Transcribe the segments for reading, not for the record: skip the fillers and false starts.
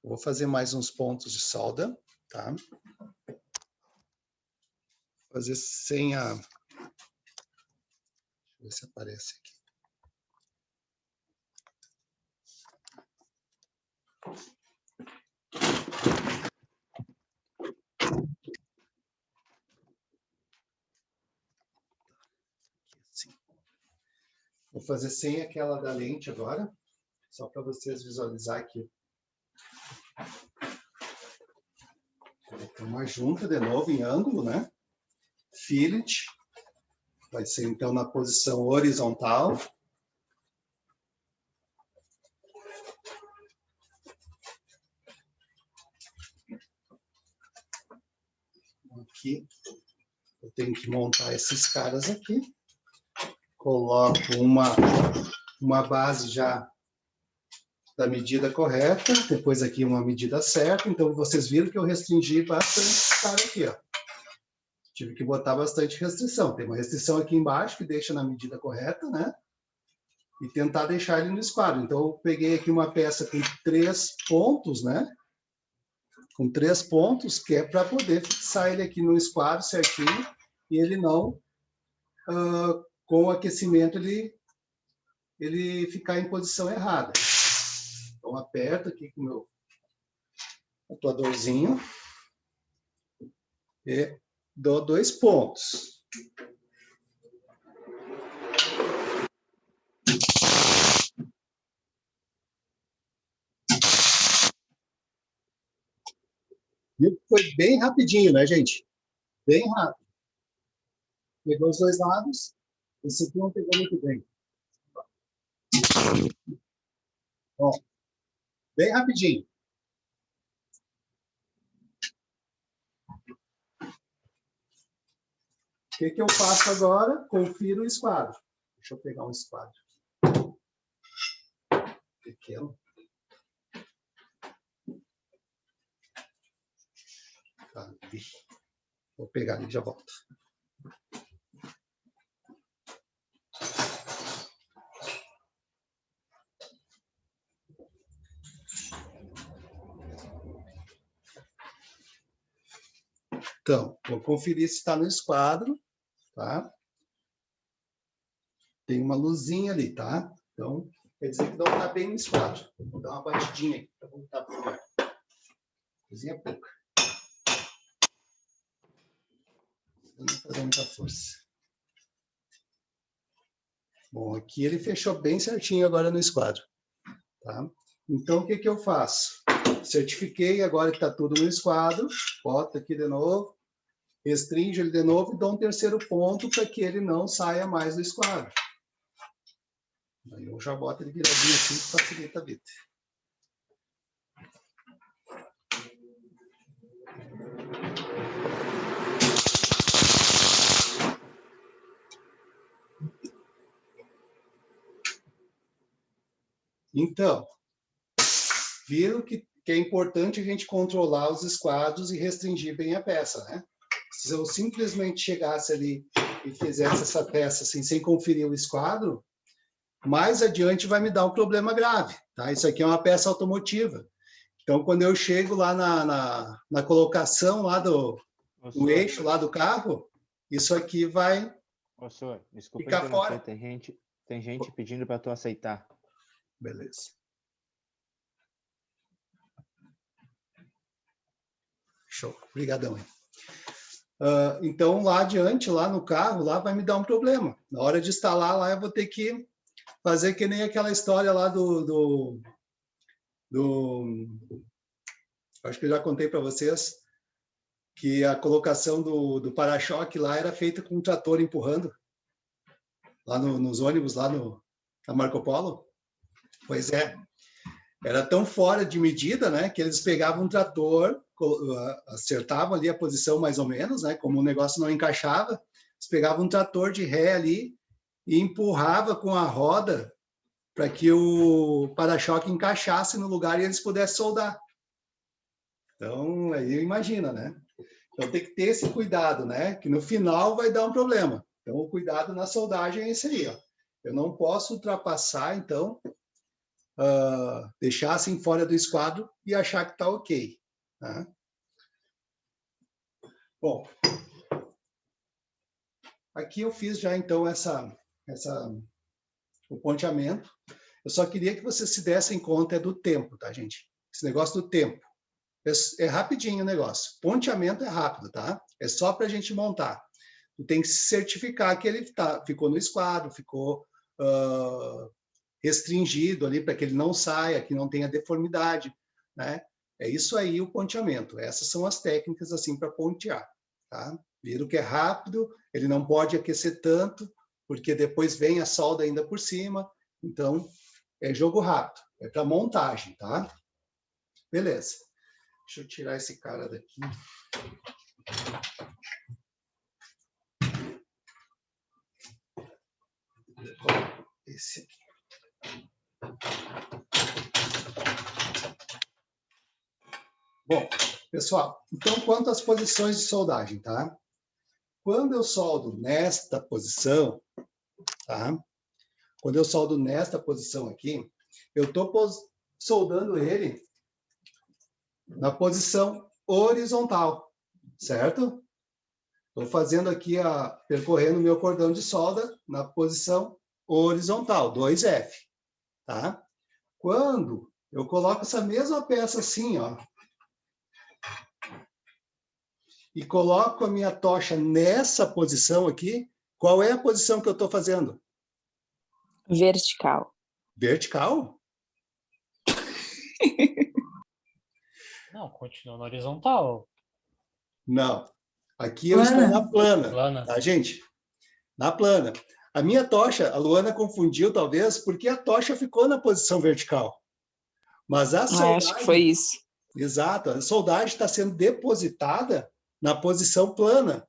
Vou fazer mais uns pontos de solda, tá? Vou fazer sem a... Deixa eu ver se aparece aqui. Vou fazer sem aquela da lente agora, só para vocês visualizar aqui. Então, uma junta de novo em ângulo, né? Fillet. Vai ser então na posição horizontal. Aqui, eu tenho que montar esses caras aqui. Coloco uma base já da medida correta, depois aqui uma medida certa. Então, vocês viram que eu restringi bastante esse cara aqui, ó. Tive que botar bastante restrição. Tem uma restrição aqui embaixo que deixa na medida correta, né? E tentar deixar ele no esquadro. Então, eu peguei aqui uma peça com 3 pontos, né? Com 3 pontos, que é para poder fixar ele aqui no esquadro certinho e ele não, com o aquecimento, ele ficar em posição errada. Então, aperto aqui com o meu atuadorzinho e dou 2 pontos. Viu? Foi bem rapidinho, né, gente? Bem rápido. Pegou os 2 lados. Esse aqui não pegou muito bem. Ó, bem rapidinho. O que eu faço agora? Confiro o esquadro. Deixa eu pegar um esquadro pequeno. Ali. Vou pegar ali e já volto. Então, vou conferir se está no esquadro, tá? Tem uma luzinha ali, tá? Então, quer dizer que não está bem no esquadro. Vou dar uma batidinha aqui para voltar para o lugar. Luzinha pouca. Não vou fazer muita força. Bom, aqui ele fechou bem certinho agora no esquadro, tá? Então, o que eu faço? Certifiquei agora que está tudo no esquadro, boto aqui de novo, restringo ele de novo e dou um terceiro ponto para que ele não saia mais do esquadro. Aí eu já boto ele viradinho assim, que facilita a vida. Então, viram que é importante a gente controlar os esquadros e restringir bem a peça, né? Se eu simplesmente chegasse ali e fizesse essa peça assim, sem conferir o esquadro, mais adiante vai me dar um problema grave, tá? Isso aqui é uma peça automotiva. Então, quando eu chego lá na colocação lá do eixo lá do carro, isso aqui vai senhor, desculpa ficar fora. Tem gente pedindo para tu aceitar. Beleza. Show. Obrigadão. Então, lá adiante, lá no carro, lá vai me dar um problema. Na hora de instalar lá, eu vou ter que fazer que nem aquela história lá acho que eu já contei para vocês, que a colocação do para-choque lá era feita com um trator empurrando, lá nos ônibus, lá na Marco Polo. Pois é, era tão fora de medida, né, que eles pegavam um trator, acertavam ali a posição mais ou menos, né, como o negócio não encaixava, eles pegavam um trator de ré ali e empurrava com a roda para que o para-choque encaixasse no lugar e eles pudessem soldar. Então, aí imagina, né? Então tem que ter esse cuidado, né? Que no final vai dar um problema. Então, o cuidado na soldagem é esse aí, ó. Eu não posso ultrapassar, então, deixar assim fora do esquadro e achar que está ok. Tá? Bom, aqui eu fiz já então o ponteamento. Eu só queria que vocês se dessem conta do tempo, tá, gente? Esse negócio do tempo. É rapidinho o negócio. Ponteamento é rápido, tá? É só para a gente montar. Tu tem que se certificar que ele ficou no esquadro, ficou restringido ali para que ele não saia, que não tenha deformidade, né? É isso aí o ponteamento. Essas são as técnicas assim para pontear, tá? Viram que é rápido, ele não pode aquecer tanto, porque depois vem a solda ainda por cima. Então, é jogo rápido, é para montagem, tá? Beleza. Deixa eu tirar esse cara daqui. Esse aqui. Bom, pessoal, então quanto às posições de soldagem, tá? Quando eu soldo nesta posição, tá? Quando eu soldo nesta posição aqui, eu estou soldando ele na posição horizontal, certo? Estou fazendo aqui, percorrendo o meu cordão de solda na posição horizontal, 2F, tá? Quando eu coloco essa mesma peça assim, ó, e coloco a minha tocha nessa posição aqui, qual é a posição que eu estou fazendo? Vertical. Vertical? Não, continua na horizontal. Não. Aqui eu estou na plana, tá, gente? Na plana. A minha tocha, a Luana confundiu, talvez, porque a tocha ficou na posição vertical. Mas a soldagem... Acho que foi isso. Exato. A soldagem está sendo depositada na posição plana,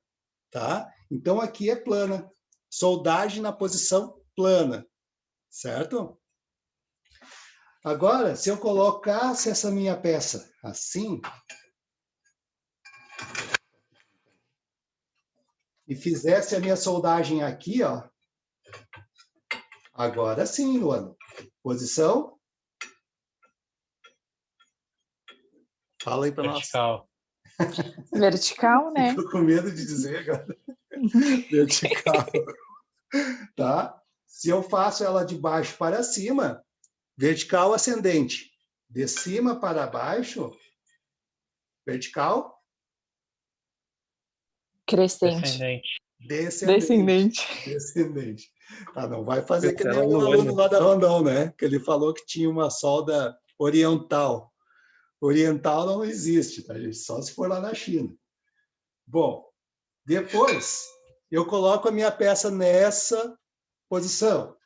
tá? Então, aqui é plana. Soldagem na posição plana, certo? Agora, se eu colocasse essa minha peça assim... e fizesse a minha soldagem aqui, ó. Agora sim, Luana. Posição. Fala aí para nós. Vertical. Vertical, né? Estou com medo de dizer agora. Vertical. Tá? Se eu faço ela de baixo para cima, vertical ascendente. De cima para baixo, vertical. Crescente. Descendente. Descendente. Ah, não vai fazer que nem o aluno lá da Rondon, né? Que ele falou que tinha uma solda oriental. Oriental não existe, tá, gente? Só se for lá na China. Bom, depois eu coloco a minha peça nessa posição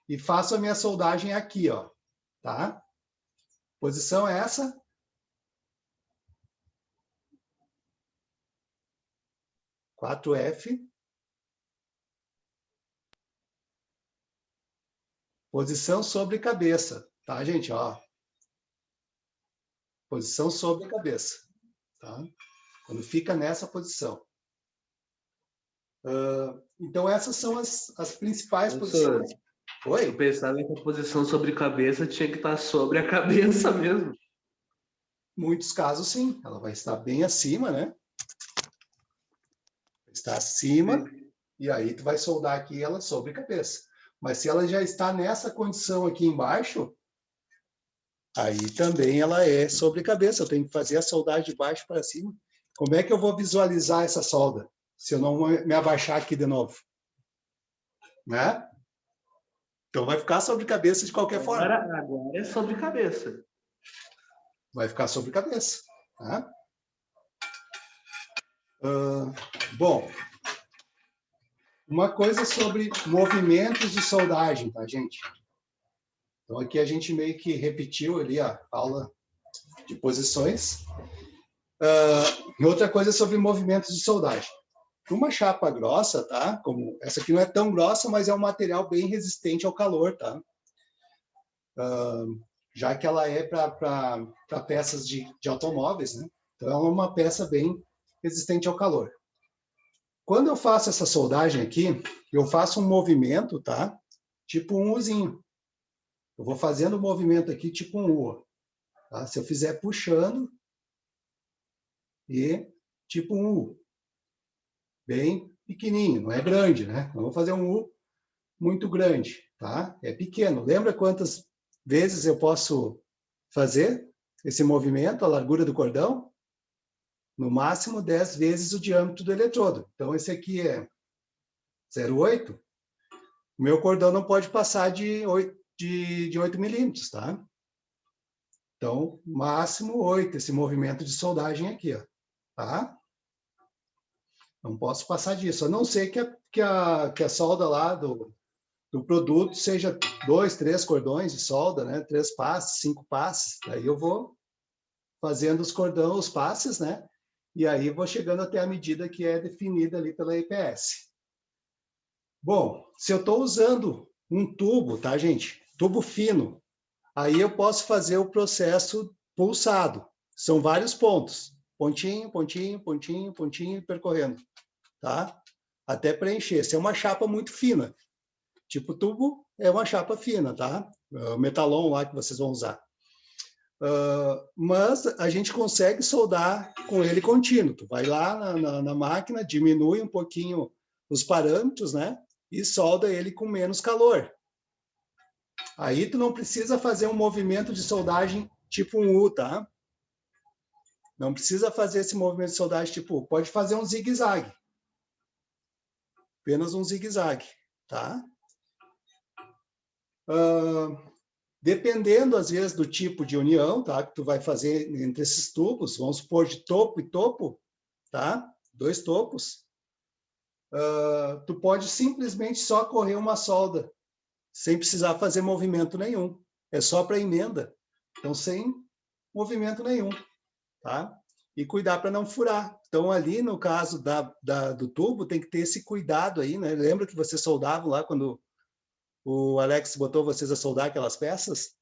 e faço a minha soldagem aqui, ó, tá? Posição é essa. Quatro F. Posição sobre cabeça, tá, gente? Ó. Posição sobre a cabeça, tá? Quando fica nessa posição. Então, essas são as principais posições. Oi? Eu pensava que a posição sobre cabeça tinha que estar sobre a cabeça mesmo. Em muitos casos, sim. Ela vai estar bem acima, né? Está acima, e aí tu vai soldar aqui ela sobre a cabeça. Mas se ela já está nessa condição aqui embaixo, aí também ela é sobre a cabeça. Eu tenho que fazer a soldagem de baixo para cima. Como é que eu vou visualizar essa solda? Se eu não me abaixar aqui de novo? Né? Então vai ficar sobre cabeça de qualquer forma. Agora é sobre cabeça. Vai ficar sobre cabeça. Tá? Bom, uma coisa sobre movimentos de soldagem, tá, gente? Então, aqui a gente meio que repetiu ali a aula de posições. Outra coisa sobre movimentos de soldagem. Uma chapa grossa, tá? Como essa aqui não é tão grossa, mas é um material bem resistente ao calor, tá? Já que ela é para peças de automóveis, né? Então, ela é uma peça bem resistente ao calor. Quando eu faço essa soldagem aqui, eu faço um movimento, tá? Tipo um Uzinho. Eu vou fazendo o movimento aqui tipo um U. Tá? Se eu fizer puxando e tipo um U. Bem pequenininho, não é grande, né? Não vou fazer um U muito grande, tá? É pequeno. Lembra quantas vezes eu posso fazer esse movimento, a largura do cordão? No máximo 10 vezes o diâmetro do eletrodo. Então, esse aqui é 0,8. O meu cordão não pode passar de 8 milímetros, tá? Então, máximo 8, esse movimento de soldagem aqui, ó, tá? Não posso passar disso, a não ser que a solda lá do produto seja 2, 3 cordões de solda, né? 3 passes, 5 passes. Daí eu vou fazendo os passes, né? E aí vou chegando até a medida que é definida ali pela EPS. Bom, se eu estou usando um tubo, tá, gente? Tubo fino. Aí eu posso fazer o processo pulsado. São vários pontos. Pontinho, pontinho, pontinho, pontinho, percorrendo. Tá? Até preencher. Se é uma chapa muito fina. Tipo tubo é uma chapa fina, tá? O metalon lá que vocês vão usar. Mas a gente consegue soldar com ele contínuo. Tu vai lá na máquina, diminui um pouquinho os parâmetros, né? E solda ele com menos calor. Aí tu não precisa fazer um movimento de soldagem tipo um U, tá? Não precisa fazer esse movimento de soldagem tipo U. Pode fazer um zigue-zague. Apenas um zigue-zague, tá? Dependendo, às vezes, do tipo de união, tá? Que tu vai fazer entre esses tubos, vamos supor de topo e topo, tá? 2 topos. Tu pode simplesmente só correr uma solda, sem precisar fazer movimento nenhum. É só para emenda. Então, sem movimento nenhum, tá? E cuidar para não furar. Então, ali, no caso do tubo, tem que ter esse cuidado aí, né? Lembra que vocês soldavam lá quando o Alex botou vocês a soldar aquelas peças?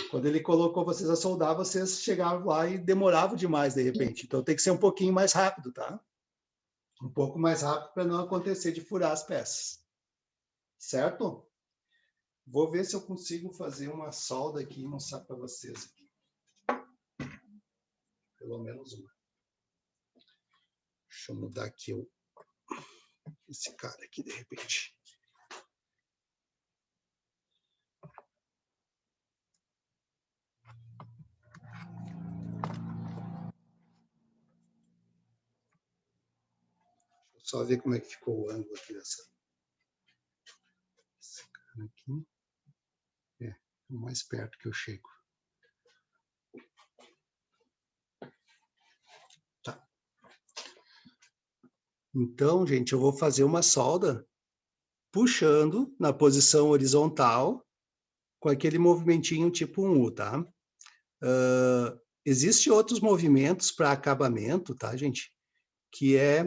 Quando ele colocou vocês a soldar, vocês chegavam lá e demoravam demais, de repente. Então, tem que ser um pouquinho mais rápido, tá? Um pouco mais rápido para não acontecer de furar as peças. Certo? Vou ver se eu consigo fazer uma solda aqui e mostrar para vocês. Pelo menos uma. Deixa eu mudar aqui esse cara aqui, de repente. Deixa eu só ver como é que ficou o ângulo aqui dessa. Esse cara aqui. É, o mais perto que eu chego. Tá. Então, gente, eu vou fazer uma solda puxando na posição horizontal com aquele movimentinho tipo um U, tá? Existem outros movimentos para acabamento, tá, gente? Que é...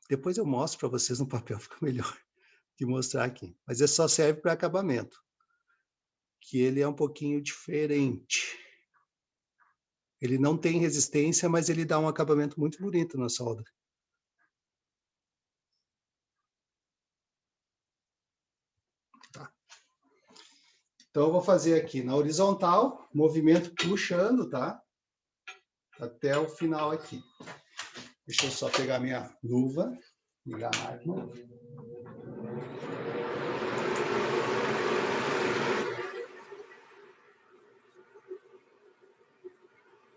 depois eu mostro para vocês no papel, fica melhor de mostrar aqui. Mas só serve para acabamento. Que ele é um pouquinho diferente. Ele não tem resistência, mas ele dá um acabamento muito bonito na solda. Tá. Então, eu vou fazer aqui na horizontal, movimento puxando, tá? Até o final aqui. Deixa eu só pegar minha luva, ligar a máquina.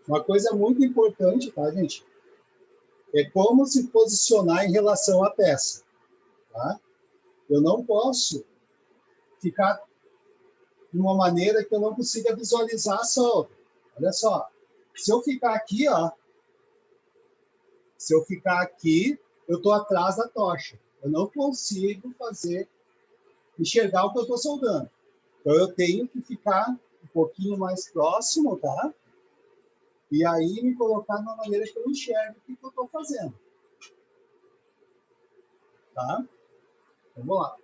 Uma coisa muito importante, tá, gente? É como se posicionar em relação à peça, tá? Eu não posso ficar de uma maneira que eu não consiga visualizar a solda. Olha só. Se eu ficar aqui, ó. Se eu ficar aqui, eu estou atrás da tocha. Eu não consigo enxergar o que eu estou soldando. Então, eu tenho que ficar um pouquinho mais próximo, tá? E aí, me colocar de uma maneira que eu enxergue o que eu estou fazendo. Tá? Vamos lá.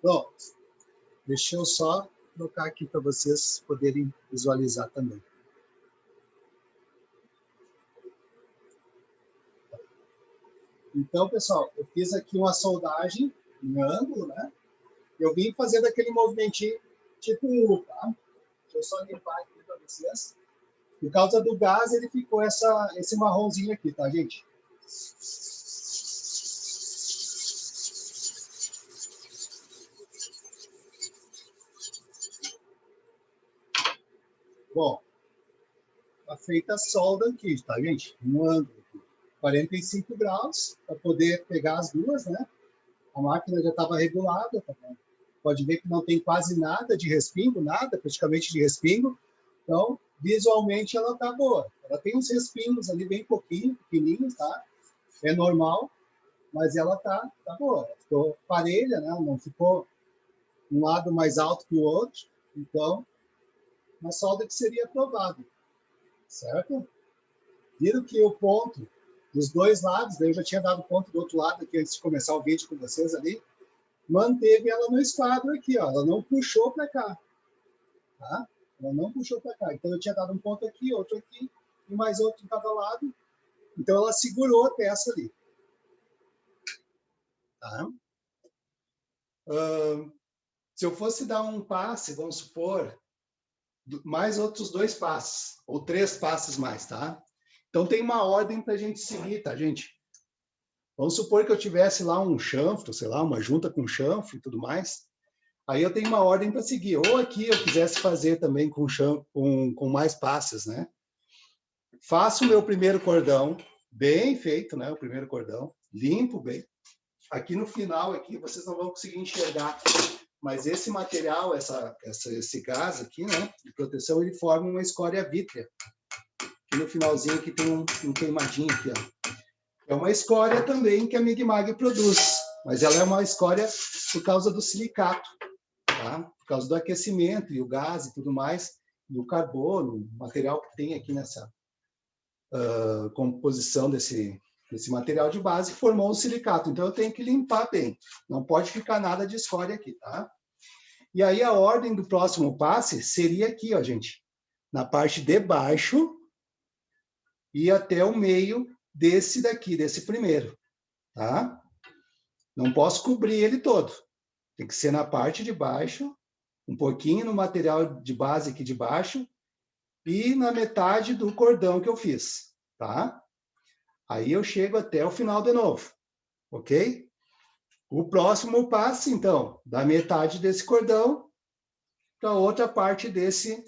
Pronto. Deixa eu só colocar aqui para vocês poderem visualizar também. Então, pessoal, eu fiz aqui uma soldagem em ângulo, né? Eu vim fazendo aquele movimentinho tipo U, tá? Deixa eu só limpar aqui para vocês. Por causa do gás, ele ficou esse marronzinho aqui, tá, gente? Bom, tá feita a solda aqui, tá, gente? Um ângulo, 45 graus, para poder pegar as duas, né? A máquina já estava regulada, tá bom? Pode ver que não tem quase nada de respingo, nada praticamente de respingo. Então, visualmente, ela tá boa. Ela tem uns respingos ali bem pouquinho, pequenininhos, tá? É normal, mas ela tá boa. Ficou parelha, né? Não ficou um lado mais alto que o outro. Então, uma solda que seria aprovada, certo? Viram que o ponto dos dois lados, daí eu já tinha dado ponto do outro lado aqui antes de começar o vídeo com vocês ali, manteve ela no esquadro aqui, ó. Ela não puxou para cá, tá? Ela não puxou para cá. Então eu tinha dado um ponto aqui, outro aqui e mais outro em cada lado. Então ela segurou a peça ali, tá? Se eu fosse dar um passe, vamos supor, mais outros 2 passes, ou 3 passes mais, tá? Então tem uma ordem para a gente seguir, tá, gente? Vamos supor que eu tivesse lá um chanfro, sei lá, uma junta com chanfro e tudo mais. Aí eu tenho uma ordem para seguir. Ou aqui eu quisesse fazer também com mais passes, né? Faço o meu primeiro cordão, bem feito, né? O primeiro cordão, limpo bem. Aqui no final, aqui, vocês não vão conseguir enxergar, mas esse material, esse gás aqui, né, de proteção, ele forma uma escória vítrea. Aqui no finalzinho aqui tem um queimadinho aqui, ó. É uma escória também que a Migmag produz, mas ela é uma escória por causa do silicato, tá? Por causa do aquecimento e o gás e tudo mais, do carbono, o material que tem aqui nessa composição desse material de base, formou um silicato. Então eu tenho que limpar bem, não pode ficar nada de escória aqui, tá? E aí a ordem do próximo passe seria aqui, ó, gente, na parte de baixo e até o meio desse daqui, desse primeiro, tá? Não posso cobrir ele todo. Tem que ser na parte de baixo, um pouquinho no material de base aqui de baixo e na metade do cordão que eu fiz, tá? Aí eu chego até o final de novo, ok? O próximo passo, então, da metade desse cordão para outra parte desse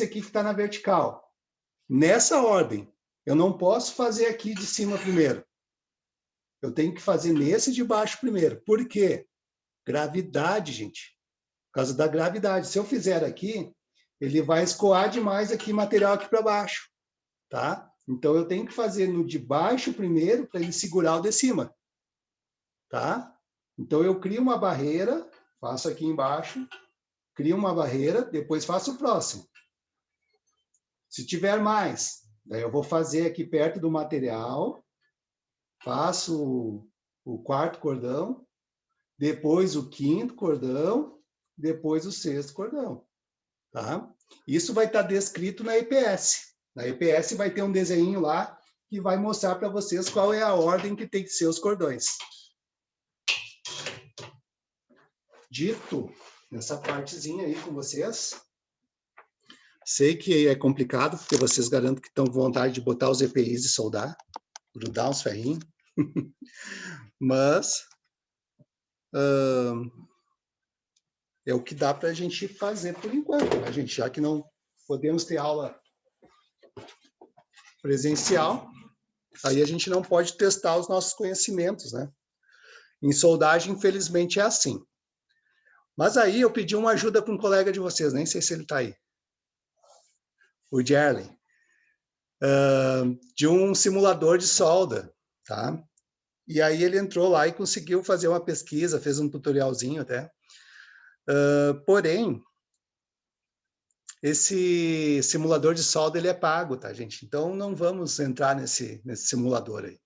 aqui que está na vertical. Nessa ordem. Eu não posso fazer aqui de cima primeiro. Eu tenho que fazer nesse de baixo primeiro. Por quê? Gravidade, gente. Por causa da gravidade. Se eu fizer aqui, ele vai escoar demais aqui material aqui para baixo, tá? Então eu tenho que fazer no de baixo primeiro para ele segurar o de cima, tá? Então eu crio uma barreira, faço aqui embaixo, crio uma barreira, depois faço o próximo. Se tiver mais, daí eu vou fazer aqui perto do material, faço o quarto cordão, depois o quinto cordão, depois o sexto cordão, tá? Isso vai estar descrito na EPS. Na EPS vai ter um desenho lá que vai mostrar para vocês qual é a ordem que tem que ser os cordões. Dito nessa partezinha aí com vocês, sei que é complicado, porque vocês garantem que estão com vontade de botar os EPIs e soldar, grudar uns ferrinhos, mas é o que dá para a gente fazer por enquanto, né, gente? Já que não podemos ter aula presencial, aí a gente não pode testar os nossos conhecimentos, né? Em soldagem, infelizmente, é assim. Mas aí eu pedi uma ajuda para um colega de vocês, nem sei se ele está aí. O Jerry, de um simulador de solda, tá? E aí ele entrou lá e conseguiu fazer uma pesquisa, fez um tutorialzinho até. Porém, esse simulador de solda, ele é pago, tá, gente? Então, não vamos entrar nesse simulador aí.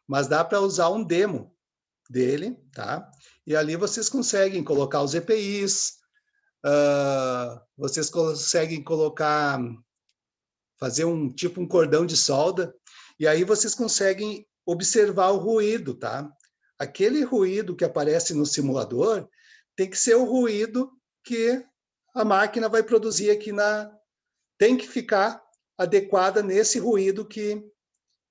Mas dá para usar um demo, dele, tá? E ali vocês conseguem colocar os EPIs, vocês conseguem colocar, fazer um cordão de solda, e aí vocês conseguem observar o ruído, tá? Aquele ruído que aparece no simulador tem que ser o ruído que a máquina vai produzir aqui tem que ficar adequada nesse ruído que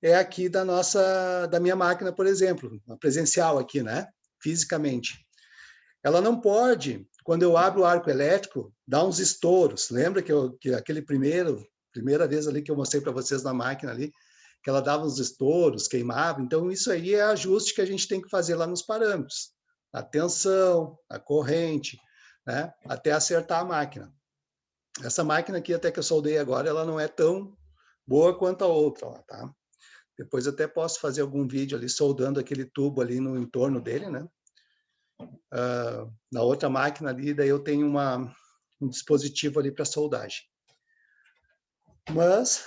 é aqui da minha máquina, por exemplo, a presencial aqui, né? Fisicamente. Ela não pode, quando eu abro o arco elétrico, dar uns estouros. Lembra que aquele primeira vez ali que eu mostrei para vocês na máquina ali, que ela dava uns estouros, queimava? Então, isso aí é ajuste que a gente tem que fazer lá nos parâmetros. A tensão, a corrente, né? Até acertar a máquina. Essa máquina aqui, até que eu soldei agora, ela não é tão boa quanto a outra lá, tá? Depois eu até posso fazer algum vídeo ali soldando aquele tubo ali no entorno dele, né? Na outra máquina ali, daí eu tenho um dispositivo ali para soldagem. Mas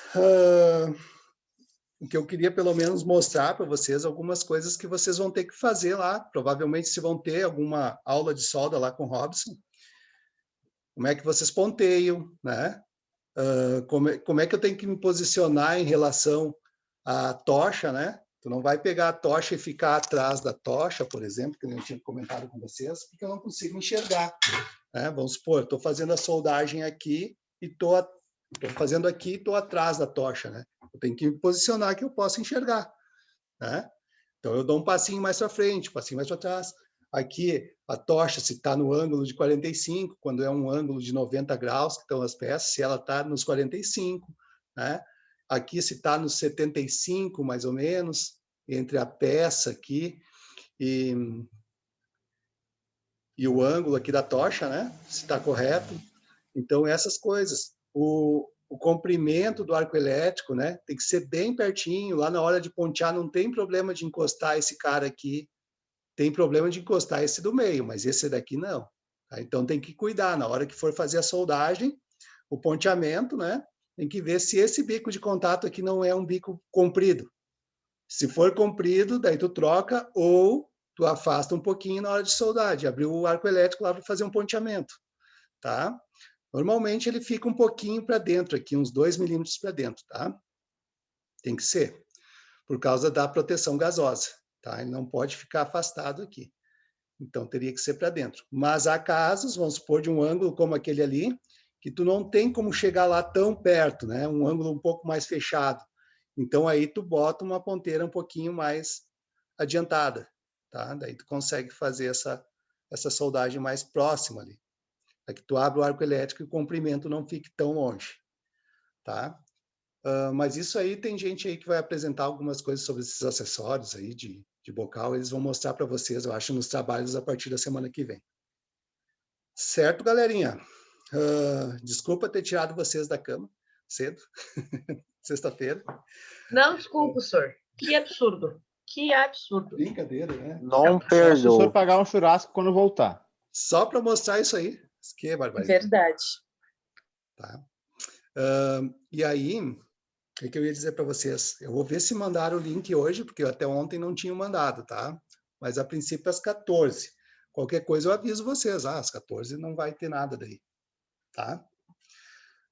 o que eu queria pelo menos mostrar para vocês algumas coisas que vocês vão ter que fazer lá. Provavelmente se vão ter alguma aula de solda lá com o Robson. Como é que vocês ponteiam, né? Como é que eu tenho que me posicionar em relação à tocha, né? Tu não vai pegar a tocha e ficar atrás da tocha, por exemplo, que eu tinha comentado com vocês, porque eu não consigo enxergar, né? Vamos supor, estou fazendo a soldagem aqui e estou fazendo aqui e estou atrás da tocha, né? Eu tenho que me posicionar que eu possa enxergar, né? Então, eu dou um passinho mais para frente, um passinho mais para trás. Aqui, a tocha, se está no ângulo de 45, quando é um ângulo de 90 graus, que estão as peças, se ela está nos 45, né? Aqui, se está nos 75, mais ou menos, entre a peça aqui e o ângulo aqui da tocha, né? Se está correto. Então, essas coisas. O comprimento do arco elétrico, né? Tem que ser bem pertinho. Lá na hora de pontear, não tem problema de encostar esse cara aqui. Tem problema de encostar esse do meio, mas esse daqui não. Tá? Então, tem que cuidar. Na hora que for fazer a soldagem, o ponteamento, né? Tem que ver se esse bico de contato aqui não é um bico comprido. Se for comprido, daí tu troca ou tu afasta um pouquinho na hora de soldar, de abrir o arco elétrico lá para fazer um ponteamento, tá? Normalmente ele fica um pouquinho para dentro aqui, uns 2 milímetros para dentro, tá? Tem que ser, por causa da proteção gasosa, tá? Ele não pode ficar afastado aqui. Então, teria que ser para dentro. Mas há casos, vamos supor, de um ângulo como aquele ali, que tu não tem como chegar lá tão perto, né? Um ângulo um pouco mais fechado. Então, aí tu bota uma ponteira um pouquinho mais adiantada, tá? Daí tu consegue fazer essa soldagem mais próxima ali. É que tu abre o arco elétrico e o comprimento não fique tão longe, tá? Mas isso aí tem gente aí que vai apresentar algumas coisas sobre esses acessórios aí de bocal, eles vão mostrar para vocês, eu acho, nos trabalhos a partir da semana que vem. Certo, galerinha? Desculpa ter tirado vocês da cama cedo, sexta-feira. Não, desculpa, senhor. Que absurdo. Que absurdo. Brincadeira, né? Não perdoa. Se o senhor pagar um churrasco quando voltar. Só para mostrar isso aí. Isso que é barbaridade. Verdade. Tá? E aí, o que eu ia dizer para vocês? Eu vou ver se mandaram o link hoje, porque até ontem não tinham mandado, tá? Mas a princípio às 14. Qualquer coisa eu aviso vocês. Às 14 não vai ter nada daí, tá?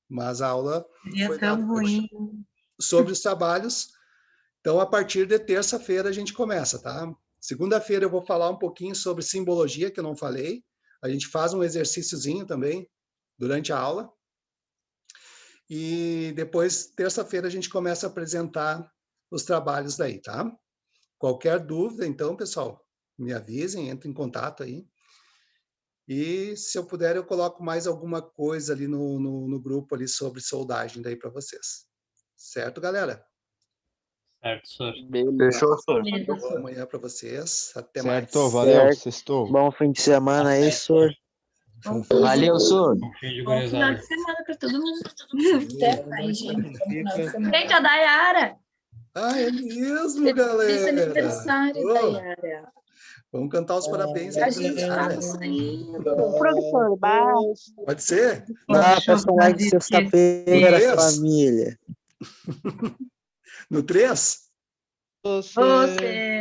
Mas a aula foi dada hoje. Sobre os trabalhos. Então, a partir de terça-feira a gente começa, tá? Segunda-feira eu vou falar um pouquinho sobre simbologia, que eu não falei. A gente faz um exercíciozinho também durante a aula. E depois, terça-feira, a gente começa a apresentar os trabalhos daí, tá? Qualquer dúvida, então, pessoal, me avisem, entrem em contato aí. E, se eu puder, eu coloco mais alguma coisa ali no grupo ali sobre soldagem daí para vocês. Certo, galera? Certo, senhor. Fechou, senhor. Boa amanhã para vocês. Até Certo, mais. valeu, sextou. Bom fim de semana aí, senhor. Valeu, senhor. Bom fim de Bom final gurizada. de semana para todo mundo. Até mais, gente. Bom final de semana. Gente, a Dayara. Ah, é mesmo, Feliz galera? aniversário, Ô, Dayara. Vamos cantar os parabéns aí. A gente tá saindo. Professor, Pode ser? peça um like sexta-feira, Yes. família. No 3? Você.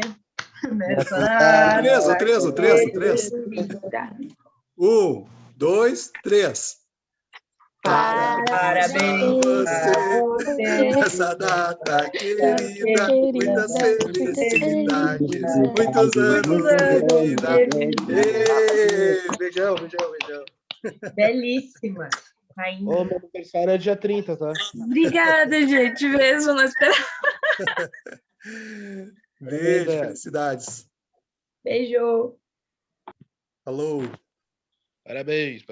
Nessa Três. 1, 2, 3. Parabéns a você você. nessa data querida, muitas felicidades, muitos anos de vida. Beijão. Belíssima. Rainha. Ô, meu aniversário é dia 30, tá? Obrigada, gente. Mesmo, não esperava. Beijo, felicidades. Beijo. Falou. Parabéns.